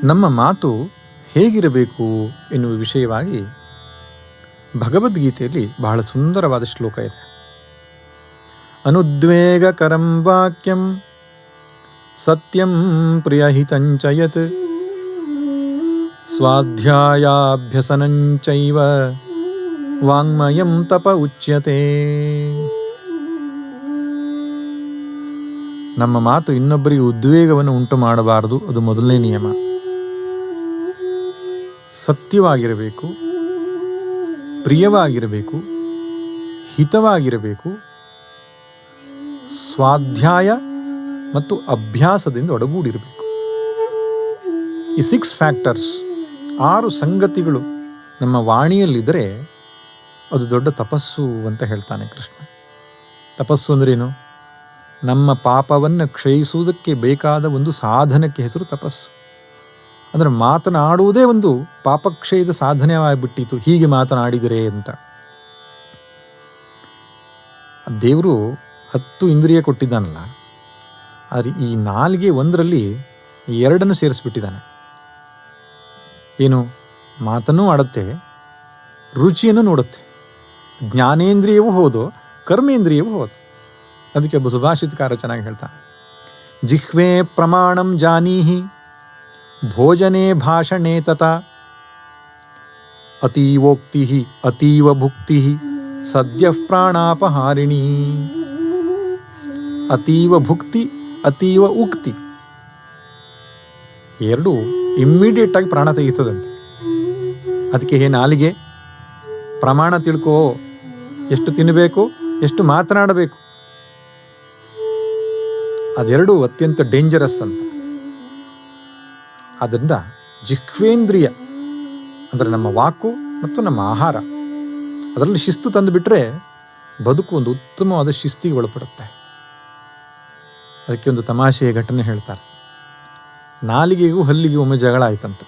ನಮ್ಮ ಮಾತು ಹೇಗಿರಬೇಕು ಎನ್ನುವ ವಿಷಯವಾಗಿ ಭಗವದ್ಗೀತೆಯಲ್ಲಿ ಬಹಳ ಸುಂದರವಾದ ಶ್ಲೋಕ ಇದೆ. ಅನುದ್ವೇಗಕರಂ ವಾಕ್ಯಂ ಸತ್ಯಂ ಪ್ರಿಯಹಿತಂಚ ಯತ್ ಸ್ವಾಧ್ಯಾಯಾಭ್ಯಸನಂಚೈವ ವಾಂಗ್ಮಯಂ ತಪ ಉಚ್ಯತೆ. ನಮ್ಮ ಮಾತು ಇನ್ನೊಬ್ಬರಿಗೆ ಉದ್ವೇಗವನ್ನು ಉಂಟು ಮಾಡಬಾರದು, ಅದು ಮೊದಲನೇ ನಿಯಮ. ಸತ್ಯವಾಗಿರಬೇಕು, ಪ್ರಿಯವಾಗಿರಬೇಕು, ಹಿತವಾಗಿರಬೇಕು, ಸ್ವಾಧ್ಯಾಯ ಮತ್ತು ಅಭ್ಯಾಸದಿಂದ ಒಡಗೂಡಿರಬೇಕು. ಈ 6 ಫ್ಯಾಕ್ಟರ್ಸ್, 6 ಸಂಗತಿಗಳು ನಮ್ಮ ವಾಣಿಯಲ್ಲಿದ್ದರೆ ಅದು ದೊಡ್ಡ ತಪಸ್ಸು ಅಂತ ಹೇಳ್ತಾನೆ ಕೃಷ್ಣ. ತಪಸ್ಸು ಅಂದ್ರೇನು? ನಮ್ಮ ಪಾಪವನ್ನು ಕ್ಷಯಿಸುವುದಕ್ಕೆ ಬೇಕಾದ ಒಂದು ಸಾಧನಕ್ಕೆ ಹೆಸರು ತಪಸ್ಸು. ಅಂದರೆ ಮಾತನಾಡುವುದೇ ಒಂದು ಪಾಪಕ್ಷಯದ ಸಾಧನೆಯಾಗಿಬಿಟ್ಟಿತು, ಹೀಗೆ ಮಾತನಾಡಿದರೆ ಅಂತ. ದೇವರು 10 ಇಂದ್ರಿಯ ಕೊಟ್ಟಿದ್ದಾನಲ್ಲ, ಆದರೆ ಈ ನಾಲಿಗೆ ಒಂದರಲ್ಲಿ 2 ಸೇರಿಸ್ಬಿಟ್ಟಿದ್ದಾನೆ. ಏನು? ಮಾತನ್ನೂ ಆಡುತ್ತೆ, ರುಚಿಯನ್ನು ನೋಡುತ್ತೆ. ಜ್ಞಾನೇಂದ್ರಿಯವೂ ಹೌದು, ಕರ್ಮೇಂದ್ರಿಯವೂ ಹೌದು. ಅದಕ್ಕೆ ಒಬ್ಬ ಸುಭಾಷಿತಕಾರ ಚೆನ್ನಾಗಿ ಹೇಳ್ತಾನೆ, ಜಿಹ್ವೆ ಪ್ರಮಾಣಂ ಜಾನೀಹಿ ಭೋಜನೆ ಭಾಷಣೆ ತಥಾ ಅತೀವೋಕ್ತಿ ಅತೀವ ಭುಕ್ತಿ ಸದ್ಯ ಪ್ರಾಣಾಪಹಾರಿಣಿ. ಅತೀವ ಭುಕ್ತಿ, ಅತೀವ ಉಕ್ತಿ ಎರಡು ಇಮ್ಮಿಡಿಯೇಟ್ ಆಗಿ ಪ್ರಾಣ ತೆಗೀತದಂತೆ. ಅದಕ್ಕೆ ನಾಲಿಗೆ ಪ್ರಮಾಣ ತಿಳ್ಕೋ, ಎಷ್ಟು ತಿನ್ನಬೇಕು, ಎಷ್ಟು ಮಾತನಾಡಬೇಕು, ಅದೆರಡು ಅತ್ಯಂತ ಡೇಂಜರಸ್ ಅಂತ. ಆದ್ದರಿಂದ ಜಿಹ್ವೇಂದ್ರಿಯ ಅಂದರೆ ನಮ್ಮ ವಾಕು ಮತ್ತು ನಮ್ಮ ಆಹಾರ, ಅದರಲ್ಲಿ ಶಿಸ್ತು ತಂದುಬಿಟ್ರೆ ಬದುಕು ಒಂದು ಉತ್ತಮವಾದ ಶಿಸ್ತಿಗೆ ಒಳಪಡುತ್ತೆ. ಅದಕ್ಕೆ ಒಂದು ತಮಾಷೆಯ ಘಟನೆ ಹೇಳ್ತಾರೆ. ನಾಲಿಗೆಗೂ ಹಲ್ಲಿಗೂ ಒಮ್ಮೆ ಜಗಳ ಆಯ್ತಂತೆ.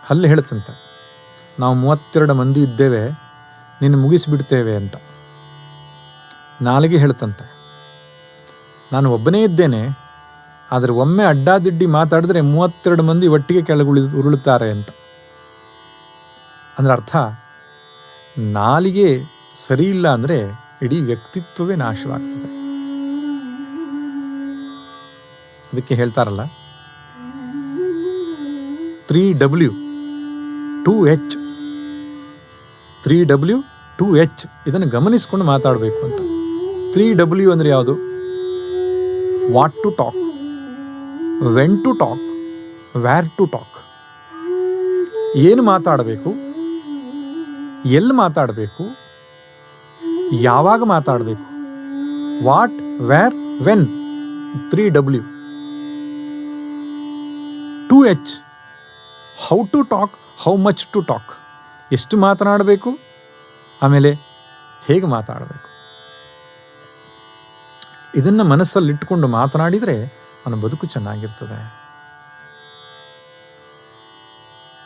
ಹಲ್ಲು ಹೇಳ್ತಂತೆ, ನಾವು 32 ಮಂದಿ ಇದ್ದೇವೆ, ನಿನ್ನ ಮುಗಿಸಿಬಿಡ್ತೇವೆ ಅಂತ. ನಾಲಿಗೆ ಹೇಳ್ತಂತೆ, ನಾನು ಒಬ್ಬನೇ ಇದ್ದೇನೆ, ಆದರೆ ಒಮ್ಮೆ ಅಡ್ಡಾದಿಡ್ಡಿ ಮಾತಾಡಿದ್ರೆ 32 ಮಂದಿ ಒಟ್ಟಿಗೆ ಉರುಳುತ್ತಾರೆ ಅಂತ. ಅಂದರೆ ಅರ್ಥ, ನಾಲಿಗೆ ಸರಿ ಇಲ್ಲ ಅಂದರೆ ಇಡೀ ವ್ಯಕ್ತಿತ್ವವೇ ನಾಶವಾಗ್ತದೆ. ಅದಕ್ಕೆ ಹೇಳ್ತಾರಲ್ಲ, 3W 2H 3W 2H ಇದನ್ನು ಗಮನಿಸ್ಕೊಂಡು ಮಾತಾಡಬೇಕು ಅಂತ. 3W ಅಂದರೆ ಯಾವುದು? What to talk, when to talk, where to talk. ಏನು ಮಾತಾಡಬೇಕು, ಎಲ್ಲಿ ಮಾತಾಡಬೇಕು, ಯಾವಾಗ ಮಾತಾಡಬೇಕು. What, where, when. 3W. 2H how to talk, how much to talk. ಎಷ್ಟು ಮಾತನಾಡಬೇಕು, ಆಮೇಲೆ ಹೇಗೆ ಮಾತಾಡಬೇಕು. ಇದನ್ನು ಮನಸ್ಸಲ್ಲಿಟ್ಟುಕೊಂಡು ಮಾತನಾಡಿದರೆ ಅವನ ಬದುಕು ಚೆನ್ನಾಗಿರ್ತದೆ.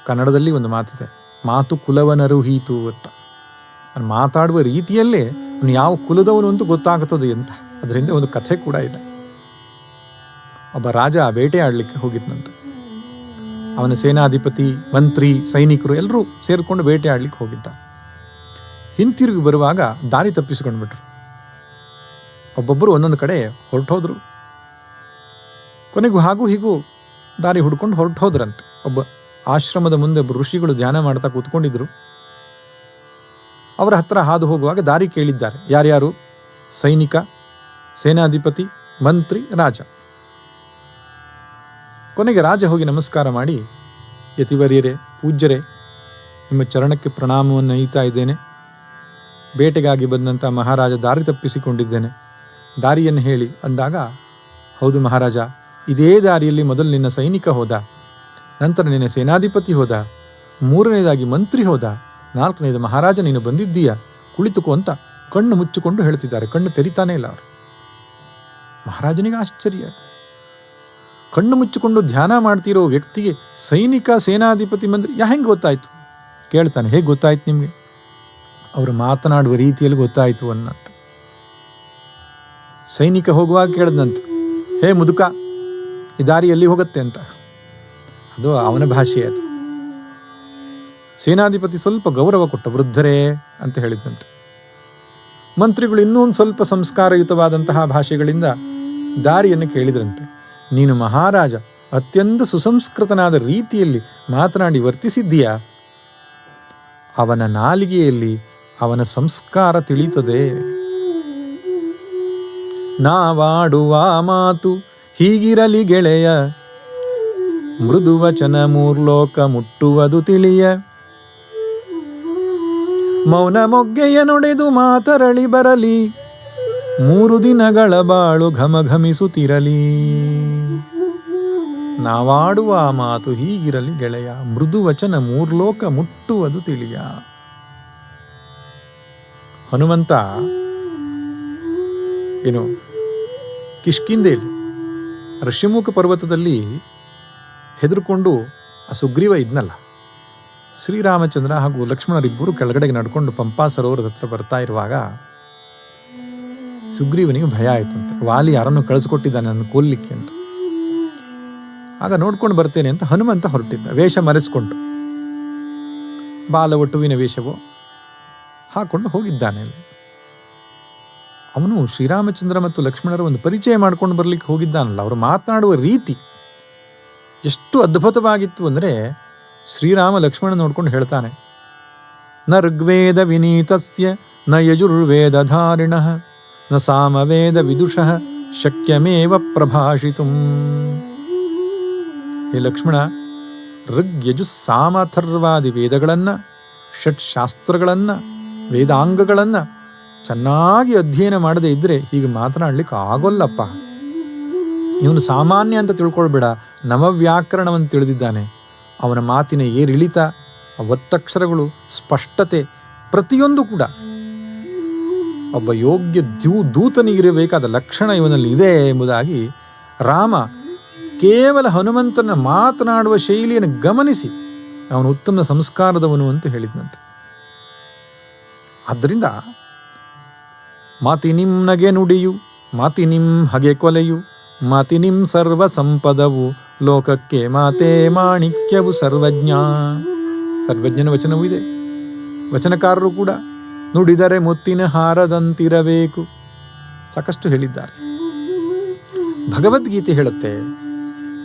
ಕನ್ನಡದಲ್ಲಿ ಒಂದು ಮಾತಿದೆ, ಮಾತು ಕುಲವನರುಹೀತು ಅಂತ. ಮಾತಾಡುವ ರೀತಿಯಲ್ಲೇ ಅವನು ಯಾವ ಕುಲದವನು ಅಂತ ಗೊತ್ತಾಗುತ್ತದೆ ಅಂತ. ಅದರಿಂದ ಒಂದು ಕಥೆ ಕೂಡ ಇದೆ. ಒಬ್ಬ ರಾಜ ಬೇಟೆ ಆಡಲಿಕ್ಕೆ ಹೋಗಿದ್ನಂತೆ. ಅವನ ಸೇನಾಧಿಪತಿ, ಮಂತ್ರಿ, ಸೈನಿಕರು ಎಲ್ಲರೂ ಸೇರಿಕೊಂಡು ಬೇಟೆ ಆಡಲಿಕ್ಕೆ ಹೋಗಿದ್ದ. ಹಿಂತಿರುಗಿ ಬರುವಾಗ ದಾರಿ ತಪ್ಪಿಸಿಕೊಂಡ್ಬಿಟ್ರು. ಒಬ್ಬೊಬ್ಬರು ಒಂದೊಂದು ಕಡೆ ಹೊರಟೋದ್ರು. ಕೊನೆಗೂ ಹಾಗೂ ಹೀಗೂ ದಾರಿ ಹುಡ್ಕೊಂಡು ಹೊರಟೋದ್ರಂತೆ. ಒಬ್ಬ ಆಶ್ರಮದ ಮುಂದೆ ಒಬ್ಬ ಋಷಿಗಳು ಧ್ಯಾನ ಮಾಡ್ತಾ ಕೂತ್ಕೊಂಡಿದ್ರು. ಅವರ ಹತ್ರ ಹಾದು ಹೋಗುವಾಗ ದಾರಿ ಕೇಳಿದ್ದಾರೆ. ಯಾರ್ಯಾರು? ಸೈನಿಕ, ಸೇನಾಧಿಪತಿ, ಮಂತ್ರಿ, ರಾಜ. ಕೊನೆಗೆ ರಾಜ ಹೋಗಿ ನಮಸ್ಕಾರ ಮಾಡಿ, ಯತಿವರ್ಯರೇ, ಪೂಜ್ಯರೇ, ನಿಮ್ಮ ಚರಣಕ್ಕೆ ಪ್ರಣಾಮವನ್ನು ನಯಿತಾ ಇದ್ದೇನೆ. ಬೇಟೆಗಾಗಿ ಬಂದಂಥ ಮಹಾರಾಜ ದಾರಿ ತಪ್ಪಿಸಿಕೊಂಡಿದ್ದೇನೆ, ದಾರಿಯನ್ನು ಹೇಳಿ ಅಂದಾಗ, ಹೌದು ಮಹಾರಾಜ, ಇದೇ ದಾರಿಯಲ್ಲಿ ಮೊದಲು ನಿನ್ನ ಸೈನಿಕ ಹೋದ, ನಂತರ ನಿನ್ನ ಸೇನಾಧಿಪತಿ ಹೋದ, 3ನೇದಾಗಿ ಮಂತ್ರಿ ಹೋದ, 4ನೇದು ಮಹಾರಾಜ ನೀನು ಬಂದಿದ್ದೀಯ, ಕುಳಿತುಕೋ ಅಂತ ಕಣ್ಣು ಮುಚ್ಚಿಕೊಂಡು ಹೇಳ್ತಿದ್ದಾರೆ. ಕಣ್ಣು ತೆರಿತಾನೇ ಇಲ್ಲ ಅವರು. ಮಹಾರಾಜನಿಗೆ ಆಶ್ಚರ್ಯ. ಕಣ್ಣು ಮುಚ್ಚಿಕೊಂಡು ಧ್ಯಾನ ಮಾಡ್ತಿರೋ ವ್ಯಕ್ತಿಗೆ ಸೈನಿಕ, ಸೇನಾಧಿಪತಿ, ಮಂತ್ರಿ ಹೆಂಗೆ ಗೊತ್ತಾಯ್ತು? ಕೇಳ್ತಾನೆ, ಹೇಗೆ ಗೊತ್ತಾಯ್ತು ನಿಮಗೆ? ಅವರು ಮಾತನಾಡುವ ರೀತಿಯಲ್ಲಿ ಗೊತ್ತಾಯಿತು ಅನ್ನಂತ. ಸೈನಿಕ ಹೋಗುವಾಗ ಕೇಳಿದಂತ, ಹೇ ಮುದುಕ, ಈ ದಾರಿ ಎಲ್ಲಿ ಹೋಗುತ್ತೆ ಅಂತ. ಅದು ಅವನ ಭಾಷೆ. ಅದು ಸೇನಾಧಿಪತಿ ಸ್ವಲ್ಪ ಗೌರವ ಕೊಟ್ಟ, ವೃದ್ಧರೇ ಅಂತ ಹೇಳಿದ್ದಂತೆ. ಮಂತ್ರಿಗಳು ಇನ್ನೂ ಒಂದು ಸ್ವಲ್ಪ ಸಂಸ್ಕಾರಯುತವಾದಂತಹ ಭಾಷೆಗಳಿಂದ ದಾರಿಯನ್ನು ಕೇಳಿದ್ರಂತೆ. ನೀನು ಮಹಾರಾಜ ಅತ್ಯಂತ ಸುಸಂಸ್ಕೃತನಾದ ರೀತಿಯಲ್ಲಿ ಮಾತನಾಡಿ ವರ್ತಿಸಿದ್ದೀಯಾ, ಅವನ ನಾಲಿಗೆಯಲ್ಲಿ ಅವನ ಸಂಸ್ಕಾರ ತಿಳಿಯುತ್ತದೆ. ನಾವಾಡುವ ಮಾತು ಹೀಗಿರಲಿ ಗೆಳೆಯ, ಮೃದುವಚನ ಮೂರ್ಲೋಕ ಮುಟ್ಟುವುದು ತಿಳಿಯ. ಮೌನ ಮೊಗ್ಗೆಯ ನುಡಿದು ಮಾತರಳಿ ಬರಲಿ, 3 ದಿನಗಳ ಬಾಳು ಘಮಘಮಿಸುತ್ತಿರಲಿ. ನಾವಾಡುವ ಮಾತು ಹೀಗಿರಲಿ ಗೆಳೆಯ, ಮೃದುವಚನ ಮೂರ್ಲೋಕ ಮುಟ್ಟುವುದು ತಿಳಿಯ. ಹನುಮಂತ ಏನು ಕಿಷ್ಕಿಂಧೆಯಲ್ಲಿ ಋಷ್ಯಮುಖ ಪರ್ವತದಲ್ಲಿ ಹೆದರ್ಕೊಂಡು ಆ ಸುಗ್ರೀವ ಇದ್ನಲ್ಲ, ಶ್ರೀರಾಮಚಂದ್ರ ಹಾಗೂ ಲಕ್ಷ್ಮಣರಿಬ್ಬರು ಕೆಳಗಡೆಗೆ ನಡ್ಕೊಂಡು ಪಂಪಾ ಸರೋವರದ ಹತ್ರ ಬರ್ತಾ ಇರುವಾಗ ಸುಗ್ರೀವನಿಗೆ ಭಯ ಆಯ್ತಂತೆ. ವಾಲಿ ಯಾರನ್ನು ಕಳಿಸ್ಕೊಟ್ಟಿದ್ದಾನೆ ನನ್ನ ಕೊಲ್ಲಿಕ್ಕೆ ಅಂತ. ಆಗ ನೋಡ್ಕೊಂಡು ಬರ್ತೇನೆ ಅಂತ ಹನುಮಂತ ಹೊರಟಿದ್ದ, ವೇಷ ಮರೆಸ್ಕೊಂಡು, ಬಾಲವಟುವಿನ ವೇಷವೋ ಹಾಕೊಂಡು ಹೋಗಿದ್ದಾನೆ. ಅವನು ಶ್ರೀರಾಮಚಂದ್ರ ಮತ್ತು ಲಕ್ಷ್ಮಣರ ಒಂದು ಪರಿಚಯ ಮಾಡ್ಕೊಂಡು ಬರ್ಲಿಕ್ಕೆ ಹೋಗಿದ್ದಾನಲ್ಲ, ಅವರು ಮಾತನಾಡುವ ರೀತಿ ಎಷ್ಟು ಅದ್ಭುತವಾಗಿತ್ತು ಅಂದರೆ, ಶ್ರೀರಾಮ ಲಕ್ಷ್ಮಣ ನೋಡ್ಕೊಂಡು ಹೇಳ್ತಾನೆ, ನ ಋಗ್ವೇದ ವಿನೀತಸ್ಯ ನ ಯಜುರ್ವೇದ ಧಾರಿಣಃ ನ ಸಾಮವೇದ ವಿದುಷಃ ಶಕ್ಯಮೇವ ಪ್ರಭಾಷಿತುಂ. ಹೇ ಲಕ್ಷ್ಮಣ, ಋಗ್ ಯಜು ಸಾಮಥರ್ವಾದಿ ವೇದಗಳನ್ನು, ಷಟ್ ಶಾಸ್ತ್ರಗಳನ್ನು, ವೇದಾಂಗಗಳನ್ನು ಚೆನ್ನಾಗಿ ಅಧ್ಯಯನ ಮಾಡದೇ ಇದ್ದರೆ ಹೀಗೆ ಮಾತನಾಡ್ಲಿಕ್ಕೆ ಆಗೋಲ್ಲಪ್ಪ. ಇವನು ಸಾಮಾನ್ಯ ಅಂತ ತಿಳ್ಕೊಳ್ಬೇಡ, ನವವ್ಯಾಕರಣವನ್ನು ತಿಳಿದಿದ್ದಾನೆ. ಅವನ ಮಾತಿನ ಏರಿಳಿತ, ಒತ್ತಕ್ಷರಗಳು, ಸ್ಪಷ್ಟತೆ ಪ್ರತಿಯೊಂದು ಕೂಡ ಒಬ್ಬ ಯೋಗ್ಯ ದೂತನಿಗಿರಬೇಕಾದ ಲಕ್ಷಣ ಇವನಲ್ಲಿ ಇದೆ ಎಂಬುದಾಗಿ ರಾಮ ಕೇವಲ ಹನುಮಂತನ ಮಾತನಾಡುವ ಶೈಲಿಯನ್ನು ಗಮನಿಸಿ ಅವನು ಉತ್ತಮ ಸಂಸ್ಕಾರದವನು ಅಂತ ಹೇಳಿದ್ನಂತೆ. ಆದ್ದರಿಂದ ಮಾತಿನಿಂ ನಗೆ ನುಡಿಯು, ಮಾತಿನಿಂ ಹಗೆ ಕೊಲೆಯು, ಮಾತಿನಿಂ ಸರ್ವ ಸಂಪದವು, ಲೋಕಕ್ಕೆ ಮಾತೆ ಮಾಣಿಕ್ಯವು ಸರ್ವಜ್ಞ. ಸರ್ವಜ್ಞನ ವಚನವೂ ಇದೆ. ವಚನಕಾರರು ಕೂಡ ನುಡಿದರೆ ಮುತ್ತಿನ ಹಾರದಂತಿರಬೇಕು ಸಾಕಷ್ಟು ಹೇಳಿದ್ದಾರೆ. ಭಗವದ್ಗೀತೆ ಹೇಳುತ್ತೆ,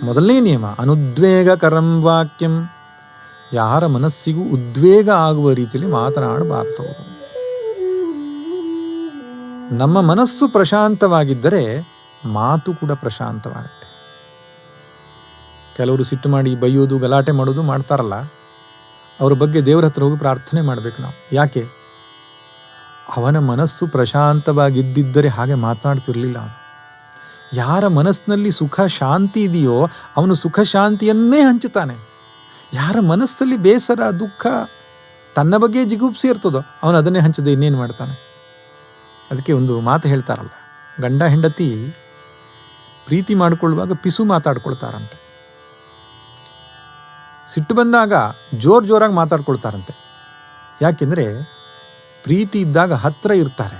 ಮೊದಲನೇ ನಿಯಮ ಅನುದ್ವೇಗಕರಂ ವಾಕ್ಯಂ, ಯಾರ ಮನಸ್ಸಿಗೂ ಉದ್ವೇಗ ಆಗುವ ರೀತಿಯಲ್ಲಿ ಮಾತನಾಡಬಾರದು. ನಮ್ಮ ಮನಸ್ಸು ಪ್ರಶಾಂತವಾಗಿದ್ದರೆ ಮಾತು ಕೂಡ ಪ್ರಶಾಂತವಾಗುತ್ತೆ. ಕೆಲವರು ಸಿಟ್ಟು ಮಾಡಿ ಬೈಯೋದು, ಗಲಾಟೆ ಮಾಡೋದು ಮಾಡ್ತಾರಲ್ಲ, ಅವರ ಬಗ್ಗೆ ದೇವರ ಹತ್ರ ಹೋಗಿ ಪ್ರಾರ್ಥನೆ ಮಾಡಬೇಕು ನಾವು. ಯಾಕೆ? ಅವನ ಮನಸ್ಸು ಪ್ರಶಾಂತವಾಗಿದ್ದಿದ್ದರೆ ಹಾಗೆ ಮಾತನಾಡ್ತಿರ್ಲಿಲ್ಲ ಅವನು. ಯಾರ ಮನಸ್ಸಿನಲ್ಲಿ ಸುಖ ಶಾಂತಿ ಇದೆಯೋ ಅವನು ಸುಖ ಶಾಂತಿಯನ್ನೇ ಹಂಚುತ್ತಾನೆ. ಯಾರ ಮನಸ್ಸಲ್ಲಿ ಬೇಸರ, ದುಃಖ, ತನ್ನ ಬಗ್ಗೆ ಜಿಗುಪ್ಸೆ ಇರ್ತದೋ ಅವನು ಅದನ್ನೇ ಹಂಚದೆ ಇನ್ನೇನು ಮಾಡ್ತಾನೆ. ಅದಕ್ಕೆ ಒಂದು ಮಾತು ಹೇಳ್ತಾರಲ್ಲ, ಗಂಡ ಹೆಂಡತಿ ಪ್ರೀತಿ ಮಾಡಿಕೊಳ್ಳುವಾಗ ಪಿಸು ಮಾತಾಡ್ಕೊಳ್ತಾರಂತೆ, ಸಿಟ್ಟು ಬಂದಾಗ ಜೋರಾಗಿ ಮಾತಾಡ್ಕೊಳ್ತಾರಂತೆ. ಯಾಕೆಂದರೆ ಪ್ರೀತಿ ಇದ್ದಾಗ ಹತ್ತಿರ ಇರ್ತಾರೆ,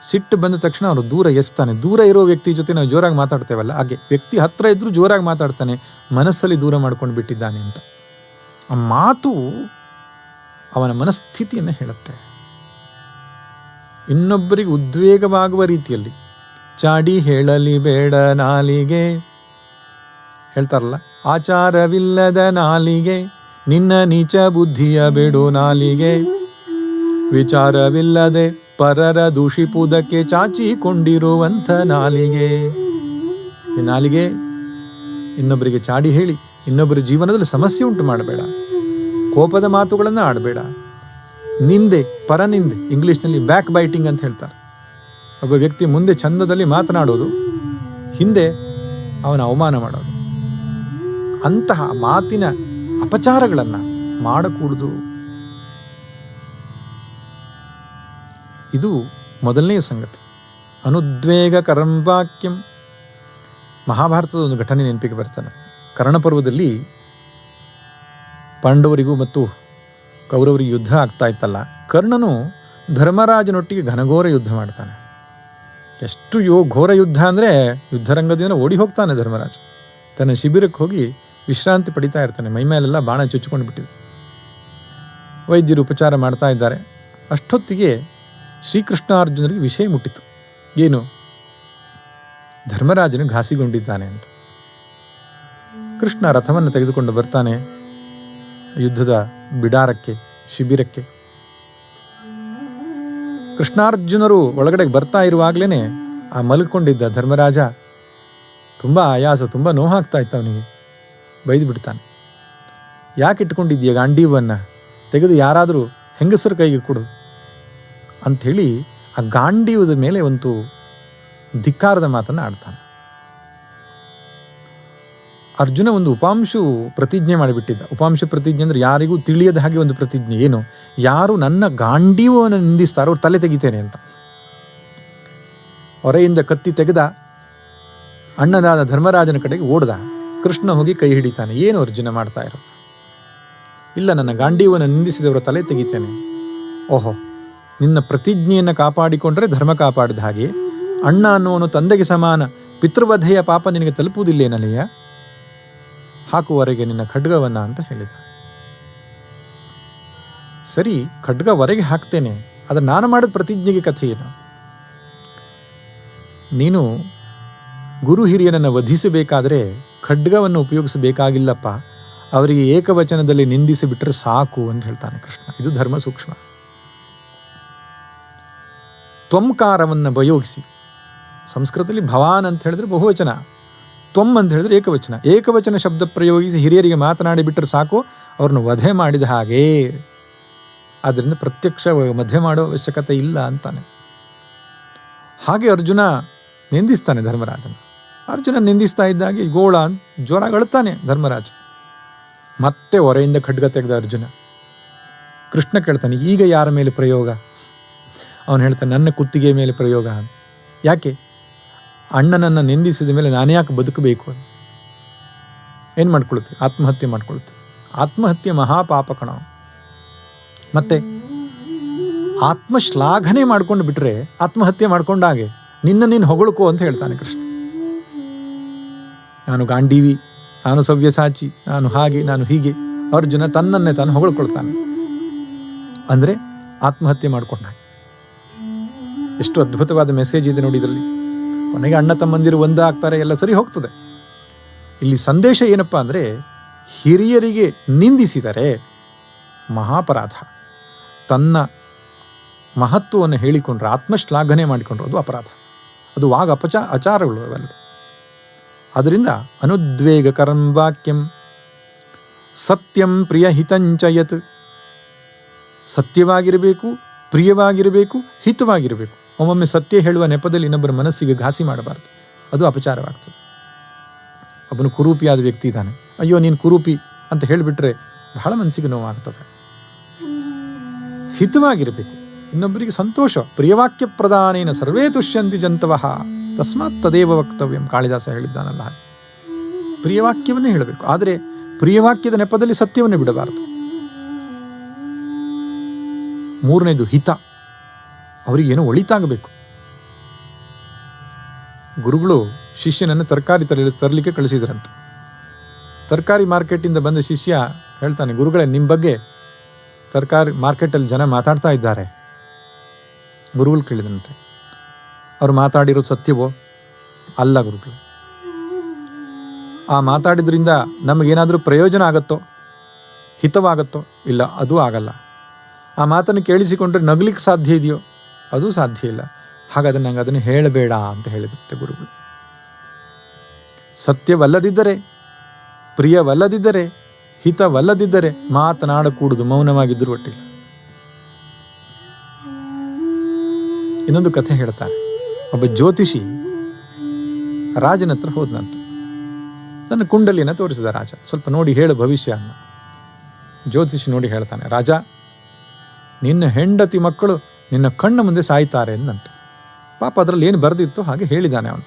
ಸಿಟ್ಟು ಬಂದ ತಕ್ಷಣ ಅವರು ದೂರ ಎಸ್ತಾನೆ. ದೂರ ಇರೋ ವ್ಯಕ್ತಿ ಜೊತೆ ನಾವು ಜೋರಾಗಿ ಮಾತಾಡ್ತೇವಲ್ಲ, ಹಾಗೆ ವ್ಯಕ್ತಿ ಹತ್ತಿರ ಇದ್ರೂ ಜೋರಾಗಿ ಮಾತಾಡ್ತಾನೆ, ಮನಸ್ಸಲ್ಲಿ ದೂರ ಮಾಡ್ಕೊಂಡು ಬಿಟ್ಟಿದ್ದಾನೆ ಅಂತ. ಆ ಮಾತು ಅವನ ಮನಸ್ಥಿತಿಯನ್ನು ಹೇಳುತ್ತೆ. ಇನ್ನೊಬ್ಬರಿಗೆ ಉದ್ವೇಗವಾಗುವ ರೀತಿಯಲ್ಲಿ ಚಾಡಿ ಹೇಳಲಿ ಬೇಡ ನಾಲಿಗೆ ಹೇಳ್ತಾರಲ್ಲ, ಆಚಾರವಿಲ್ಲದ ನಾಲಿಗೆ, ನಿನ್ನ ನೀಚ ಬುದ್ಧಿಯ ಬೇಡು ನಾಲಿಗೆ, ವಿಚಾರವಿಲ್ಲದೆ ಪರರ ದೂಷಿಪುದಕ್ಕೆ ಚಾಚಿಕೊಂಡಿರುವಂಥ ನಾಲಿಗೆ. ಈ ನಾಲಿಗೆ ಇನ್ನೊಬ್ಬರಿಗೆ ಚಾಡಿ ಹೇಳಿ ಇನ್ನೊಬ್ಬರ ಜೀವನದಲ್ಲಿ ಸಮಸ್ಯೆ ಉಂಟು ಮಾಡಬೇಡ. ಕೋಪದ ಮಾತುಗಳನ್ನು ಆಡಬೇಡ. ನಿಂದೆ, ಪರನಿಂದೆ, ಇಂಗ್ಲೀಷ್ನಲ್ಲಿ ಬ್ಯಾಕ್ ಬೈಟಿಂಗ್ ಅಂತ ಹೇಳ್ತಾರೆ. ಒಬ್ಬ ವ್ಯಕ್ತಿ ಮುಂದೆ ಚಂದದಲ್ಲಿ ಮಾತನಾಡೋದು, ಹಿಂದೆ ಅವನ ಅವಮಾನ ಮಾಡೋದು, ಅಂತಹ ಮಾತಿನ ಅಪಚಾರಗಳನ್ನು ಮಾಡಕೂಡದು. ಇದು ಮೊದಲನೆಯ ಸಂಗತಿ. ಅನುದ್ವೇಗಕರಂ ವಾಕ್ಯಂ. ಮಹಾಭಾರತದ ಒಂದು ಘಟನೆ ನೆನಪಿಗೆ ಬರ್ತಾನೆ. ಕರ್ಣಪರ್ವದಲ್ಲಿ ಪಾಂಡವರಿಗೂ ಮತ್ತು ಕೌರವರಿಗೂ ಯುದ್ಧ ಆಗ್ತಾ ಇತ್ತಲ್ಲ, ಕರ್ಣನು ಧರ್ಮರಾಜನೊಟ್ಟಿಗೆ ಘನಘೋರ ಯುದ್ಧ ಮಾಡ್ತಾನೆ. ಎಷ್ಟು ಘೋರ ಯುದ್ಧ ಅಂದರೆ ಯುದ್ಧರಂಗದಿಂದ ಓಡಿ ಹೋಗ್ತಾನೆ ಧರ್ಮರಾಜ. ತನ್ನ ಶಿಬಿರಕ್ಕೆ ಹೋಗಿ ವಿಶ್ರಾಂತಿ ಪಡಿತಾ ಇರ್ತಾನೆ. ಮೈಮೇಲೆಲ್ಲ ಬಾಣ ಚುಚ್ಚಿಕೊಂಡು ಬಿಟ್ಟಿದೆ. ವೈದ್ಯರು ಉಪಚಾರ ಮಾಡ್ತಾ ಇದ್ದಾರೆ. ಅಷ್ಟೊತ್ತಿಗೆ ಶ್ರೀಕೃಷ್ಣಾರ್ಜುನರಿಗೆ ವಿಷಯ ಮುಟ್ಟಿತು. ಏನು? ಧರ್ಮರಾಜನು ಘಾಸಿಗೊಂಡಿದ್ದಾನೆ ಅಂತ. ಕೃಷ್ಣ ರಥವನ್ನು ತೆಗೆದುಕೊಂಡು ಬರ್ತಾನೆ ಯುದ್ಧದ ಬಿಡಾರಕ್ಕೆ, ಶಿಬಿರಕ್ಕೆ. ಕೃಷ್ಣಾರ್ಜುನರು ಒಳಗಡೆ ಬರ್ತಾ ಇರುವಾಗಲೇ ಆ ಮಲ್ಕೊಂಡಿದ್ದ ಧರ್ಮರಾಜ ತುಂಬ ಆಯಾಸ, ತುಂಬ ನೋವಾಗ್ತಾ ಇತ್ತು ಅವನಿಗೆ. ಬೈದು ಬಿಡ್ತಾನೆ. ಯಾಕೆ ಇಟ್ಕೊಂಡಿದ್ದೀಯ ಗಾಂಡೀವನ್ನು? ತೆಗೆದು ಯಾರಾದರೂ ಹೆಂಗಸರ ಕೈಗೆ ಕೊಡು ಅಂಥೇಳಿ ಆ ಗಾಂಡೀವದ ಮೇಲೆ ಒಂದು ಧಿಕ್ಕಾರದ ಮಾತನ್ನು ಆಡ್ತಾನೆ. ಅರ್ಜುನ ಒಂದು ಉಪಾಂಶು ಪ್ರತಿಜ್ಞೆ ಮಾಡಿಬಿಟ್ಟಿದ್ದ. ಉಪಾಂಶ ಪ್ರತಿಜ್ಞೆ ಅಂದರೆ ಯಾರಿಗೂ ತಿಳಿಯದ ಹಾಗೆ ಒಂದು ಪ್ರತಿಜ್ಞೆ. ಏನು? ಯಾರು ನನ್ನ ಗಾಂಡೀವವನ್ನು ನಿಂದಿಸ್ತಾರೋ ಅವ್ರು ತಲೆ ತೆಗಿತೇನೆ ಅಂತ. ಹೊರೆಯಿಂದ ಕತ್ತಿ ತೆಗೆದ, ಅಣ್ಣನಾದ ಧರ್ಮರಾಜನ ಕಡೆಗೆ ಓಡ್ದ. ಕೃಷ್ಣ ಹೋಗಿ ಕೈ ಹಿಡಿತಾನೆ. ಏನು ಅರ್ಜುನ ಮಾಡ್ತಾ ಇರೋದು? ಇಲ್ಲ, ನನ್ನ ಗಾಂಡೀವವನ್ನು ನಿಂದಿಸಿದವರ ತಲೆ ತೆಗಿತೇನೆ. ಓಹೋ, ನಿನ್ನ ಪ್ರತಿಜ್ಞೆಯನ್ನು ಕಾಪಾಡಿಕೊಂಡ್ರೆ ಧರ್ಮ ಕಾಪಾಡಿದ ಹಾಗೆ, ಅಣ್ಣ ಅನ್ನುವನು ತಂದೆಗೆ ಸಮಾನ, ಪಿತೃವಧೆಯ ಪಾಪ ನಿನಗೆ ತಲುಪುವುದಿಲ್ಲೇನಲ್ಲಿಯ? ಹಾಕುವರೆಗೆ ನಿನ್ನ ಖಡ್ಗವನ್ನ ಅಂತ ಹೇಳಿದ. ಸರಿ, ಖಡ್ಗವರೆಗೆ ಹಾಕ್ತೇನೆ, ಆದರೆ ನಾನು ಮಾಡಿದ ಪ್ರತಿಜ್ಞೆಗೆ ಕಥೆ ಏನು? ನೀನು ಗುರು ಹಿರಿಯನನ್ನು ವಧಿಸಬೇಕಾದ್ರೆ ಖಡ್ಗವನ್ನು ಉಪಯೋಗಿಸಬೇಕಾಗಿಲ್ಲಪ್ಪ, ಅವರಿಗೆ ಏಕವಚನದಲ್ಲಿ ನಿಂದಿಸಿಬಿಟ್ರೆ ಸಾಕು ಅಂತ ಹೇಳ್ತಾನೆ ಕೃಷ್ಣ. ಇದು ಧರ್ಮ ಸೂಕ್ಷ್ಮ. ತ್ವಂಕಾರವನ್ನು ಉಪಯೋಗಿಸಿ. ಸಂಸ್ಕೃತದಲ್ಲಿ ಭವಾನ್ ಅಂತ ಹೇಳಿದ್ರೆ ಬಹುವಚನ, ತ್ವಂ ಅಂತ ಹೇಳಿದ್ರೆ ಏಕವಚನ. ಏಕವಚನ ಶಬ್ದ ಪ್ರಯೋಗಿಸಿ ಹಿರಿಯರಿಗೆ ಮಾತನಾಡಿ ಬಿಟ್ಟರೆ ಸಾಕು, ಅವ್ರನ್ನ ವಧೆ ಮಾಡಿದ ಹಾಗೆ. ಆದ್ದರಿಂದ ಪ್ರತ್ಯಕ್ಷ ವಧೆ ಮಾಡೋ ಅವಶ್ಯಕತೆ ಇಲ್ಲ ಅಂತಾನೆ. ಹಾಗೆ ಅರ್ಜುನ ನಿಂದಿಸ್ತಾನೆ ಧರ್ಮರಾಜನ. ಅರ್ಜುನ ನಿಂದಿಸ್ತಾ ಇದ್ದಾಗೆ ಗೋಳ ಜೋರಾಗಿ ಅಳ್ತಾನೆ ಧರ್ಮರಾಜ. ಮತ್ತೆ ಹೊರೆಯಿಂದ ಖಡ್ಗ ತೆಗೆದ ಅರ್ಜುನ. ಕೃಷ್ಣ ಕೇಳ್ತಾನೆ, ಈಗ ಯಾರ ಮೇಲೆ ಪ್ರಯೋಗ? ಅವನು ಹೇಳ್ತಾನೆ, ನನ್ನ ಕುತ್ತಿಗೆ ಮೇಲೆ ಪ್ರಯೋಗ. ಯಾಕೆ? ಅಣ್ಣನನ್ನು ನಿಂದಿಸಿದ ಮೇಲೆ ನಾನು ಯಾಕೆ ಬದುಕಬೇಕು ಅಂತ. ಏನು ಮಾಡ್ಕೊಳುತ್ತೆ? ಆತ್ಮಹತ್ಯೆ ಮಾಡ್ಕೊಳುತ್ತೆ. ಆತ್ಮಹತ್ಯೆ ಮಹಾಪಾಪ ಕಣ. ಮತ್ತೆ ಆತ್ಮಶ್ಲಾಘನೆ ಮಾಡ್ಕೊಂಡು ಬಿಟ್ರೆ ಆತ್ಮಹತ್ಯೆ ಮಾಡ್ಕೊಂಡಾಗೆ. ನೀನು ಹೊಗಳ್ಕೋ ಅಂತ ಹೇಳ್ತಾನೆ ಕೃಷ್ಣ. ನಾನು ಗಾಂಡೀವಿ, ನಾನು ಸವ್ಯಸಾಚಿ, ನಾನು ಹಾಗೆ, ನಾನು ಹೀಗೆ. ಅರ್ಜುನ ತನ್ನನ್ನೇ ತಾನು ಹೊಗಳ್ಕೊಳ್ತಾನೆ. ಅಂದರೆ ಆತ್ಮಹತ್ಯೆ ಮಾಡ್ಕೊಂಡ. ಎಷ್ಟು ಅದ್ಭುತವಾದ ಮೆಸೇಜ್ ಇದೆ ನೋಡಿ ಇದರಲ್ಲಿ. ಕೊನೆಗೆ ಅಣ್ಣ ತಮ್ಮಂದಿರು ಒಂದಾಗ್ತಾರೆ, ಎಲ್ಲ ಸರಿ ಹೋಗ್ತದೆ. ಇಲ್ಲಿ ಸಂದೇಶ ಏನಪ್ಪ ಅಂದರೆ, ಹಿರಿಯರಿಗೆ ನಿಂದಿಸಿದರೆ ಮಹಾಪರಾಧ. ತನ್ನ ಮಹತ್ವವನ್ನು ಹೇಳಿಕೊಂಡ್ರೆ, ಆತ್ಮಶ್ಲಾಘನೆ ಮಾಡಿಕೊಂಡ್ರೆ ಅದು ಅಪರಾಧ. ಅದು ವಾಗ ಆಚಾರಗಳು ಅವೆಲ್ಲ. ಅದರಿಂದ ಅನುದ್ವೇಗಕರಂ ವಾಕ್ಯಂ ಸತ್ಯಂ ಪ್ರಿಯಹಿತಂಚಯತ್. ಸತ್ಯವಾಗಿರಬೇಕು, ಪ್ರಿಯವಾಗಿರಬೇಕು, ಹಿತವಾಗಿರಬೇಕು. ಒಮ್ಮೊಮ್ಮೆ ಸತ್ಯ ಹೇಳುವ ನೆಪದಲ್ಲಿ ಇನ್ನೊಬ್ಬರ ಮನಸ್ಸಿಗೆ ಘಾಸಿ ಮಾಡಬಾರ್ದು, ಅದು ಅಪಚಾರವಾಗ್ತದೆ. ಒಬ್ಬನು ಕುರೂಪಿಯಾದ ವ್ಯಕ್ತಿ ಇದ್ದಾನೆ, ಅಯ್ಯೋ ನೀನು ಕುರೂಪಿ ಅಂತ ಹೇಳಿಬಿಟ್ರೆ ಬಹಳ ಮನಸ್ಸಿಗೆ ನೋವಾಗ್ತದೆ. ಹಿತವಾಗಿರಬೇಕು, ಇನ್ನೊಬ್ಬರಿಗೆ ಸಂತೋಷ. ಪ್ರಿಯವಾಕ್ಯ ಪ್ರದಾನೇನ ಸರ್ವೇ ತುಷ್ಯಂತಿ ಜಂತವಃ ತಸ್ಮಾತ್ ತದೇವ ವಕ್ತವ್ಯಂ. ಕಾಳಿದಾಸ ಹೇಳಿದ್ದಾನಲ್ಲ, ಪ್ರಿಯವಾಕ್ಯವನ್ನೇ ಹೇಳಬೇಕು. ಆದರೆ ಪ್ರಿಯವಾಕ್ಯದ ನೆಪದಲ್ಲಿ ಸತ್ಯವನ್ನು ಬಿಡಬಾರದು. ಮೂರನೇದು ಹಿತ. ಅವರಿಗೇನೋ ಒಳಿತಾಗಬೇಕು. ಗುರುಗಳು ಶಿಷ್ಯನನ್ನು ತರಕಾರಿ ತರಲಿಕ್ಕೆ ಕಳಿಸಿದ್ರಂತೆ. ತರಕಾರಿ ಮಾರ್ಕೆಟಿಂದ ಬಂದ ಶಿಷ್ಯ ಹೇಳ್ತಾನೆ, ಗುರುಗಳೇ ನಿಮ್ಮ ಬಗ್ಗೆ ತರಕಾರಿ ಮಾರ್ಕೆಟಲ್ಲಿ ಜನ ಮಾತಾಡ್ತಾ ಇದ್ದಾರೆ. ಗುರುಗಳು ಕೇಳಿದಂತೆ, ಅವ್ರು ಮಾತಾಡಿರೋದು ಸತ್ಯವೋ? ಅಲ್ಲ ಗುರುಗಳು. ಆ ಮಾತಾಡಿದ್ರಿಂದ ನಮಗೇನಾದರೂ ಪ್ರಯೋಜನ ಆಗತ್ತೋ, ಹಿತವಾಗತ್ತೋ? ಇಲ್ಲ, ಅದೂ ಆಗಲ್ಲ. ಆ ಮಾತನ್ನು ಕೇಳಿಸಿಕೊಂಡ್ರೆ ನಗಲಿಕ್ಕೆ ಸಾಧ್ಯ ಇದೆಯೋ? ಅದೂ ಸಾಧ್ಯ ಇಲ್ಲ. ಹಾಗಾದರೆ ನಂಗೆ ಅದನ್ನು ಹೇಳಬೇಡ ಅಂತ ಹೇಳಿರುತ್ತೆ ಗುರುಗಳು. ಸತ್ಯವಲ್ಲದಿದ್ದರೆ, ಪ್ರಿಯವಲ್ಲದಿದ್ದರೆ, ಹಿತವಲ್ಲದಿದ್ದರೆ ಮಾತನಾಡಕೂಡುದು, ಮೌನವಾಗಿದ್ದರೂ ಒಟ್ಟಿಲ್ಲ. ಇನ್ನೊಂದು ಕಥೆ ಹೇಳ್ತಾರೆ. ಒಬ್ಬ ಜ್ಯೋತಿಷಿ ರಾಜನ ಹತ್ರ ಹೋದನಂತ. ತನ್ನ ಕುಂಡಲಿಯನ್ನು ತೋರಿಸಿದ ರಾಜ. ಸ್ವಲ್ಪ ನೋಡಿ ಹೇಳು ಭವಿಷ್ಯ ಅನ್ನ. ಜ್ಯೋತಿಷಿ ನೋಡಿ ಹೇಳ್ತಾನೆ, ರಾಜ, ನಿನ್ನ ಹೆಂಡತಿ ಮಕ್ಕಳು ನಿನ್ನ ಕಣ್ಣ ಮುಂದೆ ಸಾಯ್ತಾರೆ ಎಂದಂತೆ. ಪಾಪ ಅದರಲ್ಲಿ ಏನು ಬರೆದಿತ್ತು ಹಾಗೆ ಹೇಳಿದ್ದಾನೆ ಅವನು.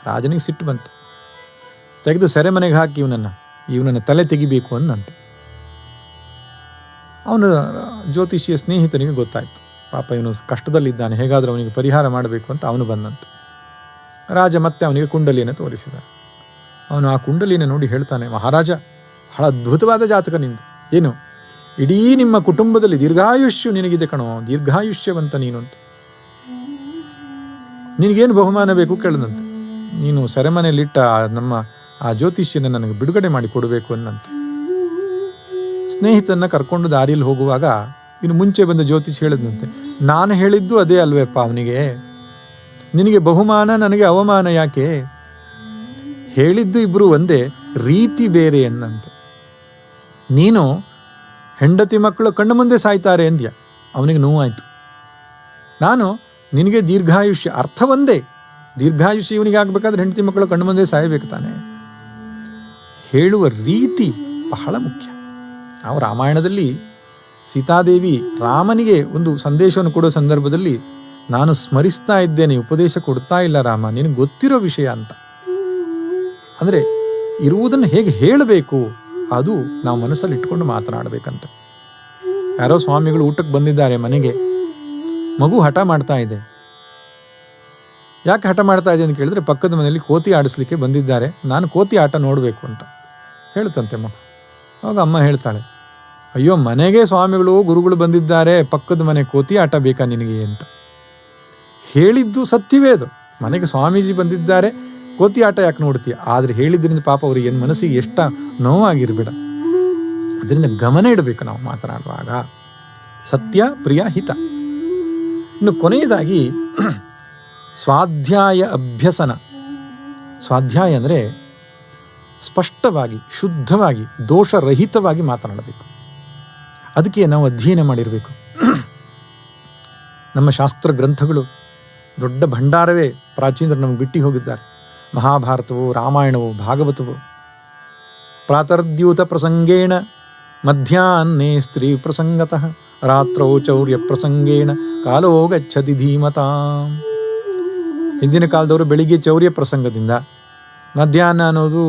ರಾಜನಿಗೆ ಸಿಟ್ಟು ಬಂತು. ತೆಗೆದು ಸೆರೆಮನೆಗೆ ಹಾಕಿ ಇವನನ್ನು ತಲೆ ತೆಗಿಬೇಕು ಅಂದಂತೆ. ಅವನು ಜ್ಯೋತಿಷಿಯ ಸ್ನೇಹಿತನಿಗೆ ಗೊತ್ತಾಯಿತು, ಪಾಪ ಇವನು ಕಷ್ಟದಲ್ಲಿದ್ದಾನೆ, ಹೇಗಾದರೂ ಅವನಿಗೆ ಪರಿಹಾರ ಮಾಡಬೇಕು ಅಂತ ಅವನು ಬಂದಂತೆ. ರಾಜ ಮತ್ತೆ ಅವನಿಗೆ ಕುಂಡಲಿಯನ್ನು ತೋರಿಸಿದ. ಅವನು ಆ ಕುಂಡಲಿನ ನೋಡಿ ಹೇಳ್ತಾನೆ, ಮಹಾರಾಜ, ಬಹಳ ಅದ್ಭುತವಾದ ಜಾತಕ ನಿಂದು. ಏನು, ಇಡೀ ನಿಮ್ಮ ಕುಟುಂಬದಲ್ಲಿ ದೀರ್ಘಾಯುಷ್ಯ ನಿನಗಿದೆ ಕಣೋ, ದೀರ್ಘಾಯುಷ್ಯವಂತ ನೀನು ಅಂತ. ನಿನಗೇನು ಬಹುಮಾನ ಬೇಕು ಕೇಳದಂತೆ. ನೀನು ಸೆರೆಮನೆಯಲ್ಲಿಟ್ಟ ನಮ್ಮ ಆ ಜ್ಯೋತಿಷ್ಯನ ನನಗೆ ಬಿಡುಗಡೆ ಮಾಡಿ ಕೊಡಬೇಕು ಅನ್ನಂತೆ. ಸ್ನೇಹಿತನ ಕರ್ಕೊಂಡು ದಾರಿಯಲ್ಲಿ ಹೋಗುವಾಗ ಇನ್ನು ಮುಂಚೆ ಬಂದ ಜ್ಯೋತಿಷ್ ಹೇಳಿದಂತೆ, ನಾನು ಹೇಳಿದ್ದು ಅದೇ ಅಲ್ವೇಪ್ಪ ಅವನಿಗೆ, ನಿನಗೆ ಬಹುಮಾನ ನನಗೆ ಅವಮಾನ ಯಾಕೆ, ಹೇಳಿದ್ದು ಇಬ್ಬರು ಒಂದೇ, ರೀತಿ ಬೇರೆ ಅನ್ನಂತೆ. ನೀನು ಹೆಂಡತಿ ಮಕ್ಕಳು ಕಣ್ಣು ಮುಂದೆ ಸಾಯ್ತಾರೆ ಅಂದ್ಯ, ಅವನಿಗೆ ನೋವಾಯಿತು. ನಾನು ನಿನಗೆ ದೀರ್ಘಾಯುಷ್ಯ, ಅರ್ಥ ಒಂದೇ, ದೀರ್ಘಾಯುಷ್ಯ ಇವನಿಗೆ ಆಗಬೇಕಾದ್ರೆ ಹೆಂಡತಿ ಮಕ್ಕಳು ಕಣ್ಣು ಮುಂದೆ ಸಾಯಬೇಕು ತಾನೆ. ಹೇಳುವ ರೀತಿ ಬಹಳ ಮುಖ್ಯ. ನಾವು ರಾಮಾಯಣದಲ್ಲಿ ಸೀತಾದೇವಿ ರಾಮನಿಗೆ ಒಂದು ಸಂದೇಶವನ್ನು ಕೊಡೋ ಸಂದರ್ಭದಲ್ಲಿ, ನಾನು ಸ್ಮರಿಸ್ತಾ ಇದ್ದೇನೆ, ಉಪದೇಶ ಕೊಡ್ತಾ ಇಲ್ಲ ರಾಮ, ನಿನಗೆ ಗೊತ್ತಿರೋ ವಿಷಯ ಅಂತ. ಅಂದರೆ ಇರುವುದನ್ನು ಹೇಗೆ ಹೇಳಬೇಕು ಅದು ನಾವು ಮನಸ್ಸಲ್ಲಿ ಇಟ್ಕೊಂಡು ಮಾತನಾಡಬೇಕಂತ. ಯಾರೋ ಸ್ವಾಮಿಗಳು ಊಟಕ್ಕೆ ಬಂದಿದ್ದಾರೆ ಮನೆಗೆ, ಮಗು ಹಠ ಮಾಡ್ತಾ ಇದೆ. ಯಾಕೆ ಹಠ ಮಾಡ್ತಾ ಇದೆ ಅಂತ ಕೇಳಿದ್ರೆ, ಪಕ್ಕದ ಮನೆಯಲ್ಲಿ ಕೋತಿ ಆಡಿಸ್ಲಿಕ್ಕೆ ಬಂದಿದ್ದಾರೆ, ನಾನು ಕೋತಿ ಆಟ ನೋಡಬೇಕು ಅಂತ ಹೇಳ್ತಂತೆ ಮಗು. ಅವಾಗ ಅಮ್ಮ ಹೇಳ್ತಾಳೆ, ಅಯ್ಯೋ ಮನೆಗೆ ಸ್ವಾಮಿಗಳು ಗುರುಗಳು ಬಂದಿದ್ದಾರೆ, ಪಕ್ಕದ ಮನೆ ಕೋತಿ ಆಟ ಬೇಕಾ ನಿನಗೆ ಅಂತ. ಹೇಳಿದ್ದು ಸತ್ಯವೇ ಅದು, ಮನೆಗೆ ಸ್ವಾಮೀಜಿ ಬಂದಿದ್ದಾರೆ, ಕೋತಿ ಆಟ ಯಾಕೆ ನೋಡ್ತೀಯ, ಆದರೆ ಹೇಳಿದ್ರಿಂದ ಪಾಪ ಅವ್ರಿಗೆ ಏನು ಮನಸ್ಸಿಗೆ ಎಷ್ಟ ನೋವಾಗಿರ್ಬೇಡ. ಅದರಿಂದ ಗಮನ ಇಡಬೇಕು ನಾವು ಮಾತನಾಡುವಾಗ. ಸತ್ಯ, ಪ್ರಿಯ, ಹಿತ. ಇನ್ನು ಕೊನೆಯದಾಗಿ ಸ್ವಾಧ್ಯಾಯ ಅಭ್ಯಸನ. ಸ್ವಾಧ್ಯಾಯ ಅಂದರೆ ಸ್ಪಷ್ಟವಾಗಿ, ಶುದ್ಧವಾಗಿ, ದೋಷರಹಿತವಾಗಿ ಮಾತನಾಡಬೇಕು. ಅದಕ್ಕೆ ನಾವು ಅಧ್ಯಯನ ಮಾಡಿರಬೇಕು. ನಮ್ಮ ಶಾಸ್ತ್ರ ಗ್ರಂಥಗಳು ದೊಡ್ಡ ಭಂಡಾರವೇ ಪ್ರಾಚೀನರು ನಮಗೆ ಬಿಟ್ಟು ಹೋಗಿದ್ದಾರೆ. ಮಹಾಭಾರತವು, ರಾಮಾಯಣವು, ಭಾಗವತವು. ಪ್ರಾತರ್ದ್ಯೂತ ಪ್ರಸಂಗೇಣ ಮಧ್ಯಾಹ್ನೇ ಸ್ತ್ರೀ ಪ್ರಸಂಗತಃ ರಾತ್ರೌ ಚೌರ್ಯ ಪ್ರಸಂಗೇಣ ಕಾಲೋ ಗಚ್ಚತಿ ಧೀಮತಾಂ. ಹಿಂದಿನ ಕಾಲದವರು ಬೆಳಿಗ್ಗೆ ಚೌರ್ಯ ಪ್ರಸಂಗದಿಂದ, ಮಧ್ಯಾಹ್ನ ಅನ್ನೋದು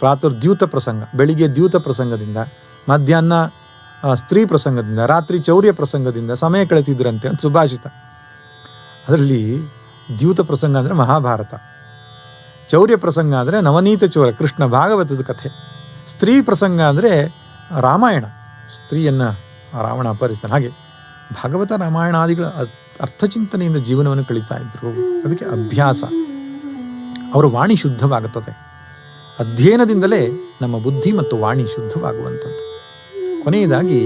ಪ್ರಾತರ್ದ್ಯೂತ ಪ್ರಸಂಗ, ಬೆಳಿಗ್ಗೆ ದ್ಯೂತ ಪ್ರಸಂಗದಿಂದ, ಮಧ್ಯಾಹ್ನ ಸ್ತ್ರೀ ಪ್ರಸಂಗದಿಂದ, ರಾತ್ರಿ ಚೌರ್ಯ ಪ್ರಸಂಗದಿಂದ ಸಮಯ ಕಳೆತಿದ್ರಂತೆ ಅಂತ ಸುಭಾಷಿತ. ಅದರಲ್ಲಿ ದ್ಯೂತ ಪ್ರಸಂಗ ಅಂದರೆ ಮಹಾಭಾರತ, ಚೌರ್ಯ ಪ್ರಸಂಗ ಅಂದರೆ ನವನೀತ ಚೋರ ಕೃಷ್ಣ ಭಾಗವತದ ಕಥೆ, ಸ್ತ್ರೀ ಪ್ರಸಂಗ ಅಂದರೆ ರಾಮಾಯಣ, ಸ್ತ್ರೀಯನ್ನು ರಾವಣ ಅಪಹರಿಸ್ತಾನೆ. ಹಾಗೆ ಭಾಗವತ ರಾಮಾಯಣಾದಿಗಳ ಅರ್ಥಚಿಂತನೆಯಿಂದ ಜೀವನವನ್ನು ಕಳೀತಾ ಇದ್ರು. ಅದಕ್ಕೆ ಅಭ್ಯಾಸ. ಅವರ ವಾಣಿ ಶುದ್ಧವಾಗುತ್ತದೆ. ಅಧ್ಯಯನದಿಂದಲೇ ನಮ್ಮ ಬುದ್ಧಿ ಮತ್ತು ವಾಣಿ ಶುದ್ಧವಾಗುವಂಥದ್ದು. ಕೊನೆಯದಾಗಿ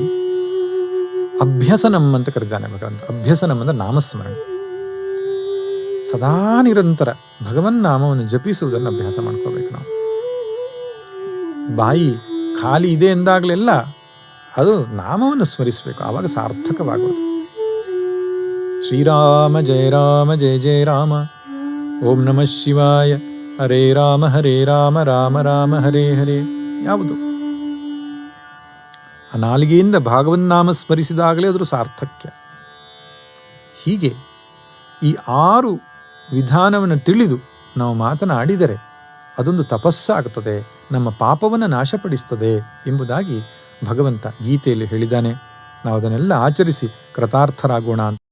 ಅಭ್ಯಸನಂ ಅಂತ ಕರೀತಾನೆ ಭಗವಂತ. ಅಭ್ಯಸನಂ ಅಂದರೆ ನಾಮಸ್ಮರಣೆ. ಸದಾ ನಿರಂತರ ಭಗವನ್ನಾಮವನ್ನು ಜಪಿಸುವುದನ್ನು ಅಭ್ಯಾಸ ಮಾಡ್ಕೋಬೇಕು ನಾವು. ಬಾಯಿ ಖಾಲಿ ಇದೆ ಎಂದಾಗಲೆಲ್ಲ ಅದು ನಾಮವನ್ನು ಸ್ಮರಿಸಬೇಕು, ಆವಾಗ ಸಾರ್ಥಕವಾಗುವುದು. ಶ್ರೀರಾಮ ಜಯ ರಾಮ ಜಯ ಜಯ ರಾಮ, ಓಂ ನಮಃ ಶಿವಾಯ, ಹರೇ ರಾಮ ರಾಮ ರಾಮ ಹರೇ ಹರೇ. ಯಾವುದು ಆ ನಾಲಿಗೆಯಿಂದ ಭಾಗವನ್ನಾಮ ಸ್ಮರಿಸಿದಾಗಲೇ ಅದರ ಸಾರ್ಥಕ್ಯ. ಹೀಗೆ ಈ 6 ವಿಧಾನವನ್ನು ತಿಳಿದು ನಾವು ಮಾತನಾಡಿದರೆ ಅದೊಂದು ತಪಸ್ಸಾಗುತ್ತದೆ, ನಮ್ಮ ಪಾಪವನ್ನು ನಾಶಪಡಿಸ್ತದೆ ಎಂಬುದಾಗಿ ಭಗವಂತ ಗೀತೆಯಲ್ಲಿ ಹೇಳಿದ್ದಾನೆ. ನಾವು ಅದನ್ನೆಲ್ಲ ಆಚರಿಸಿ ಕೃತಾರ್ಥರಾಗೋಣ ಅಂತ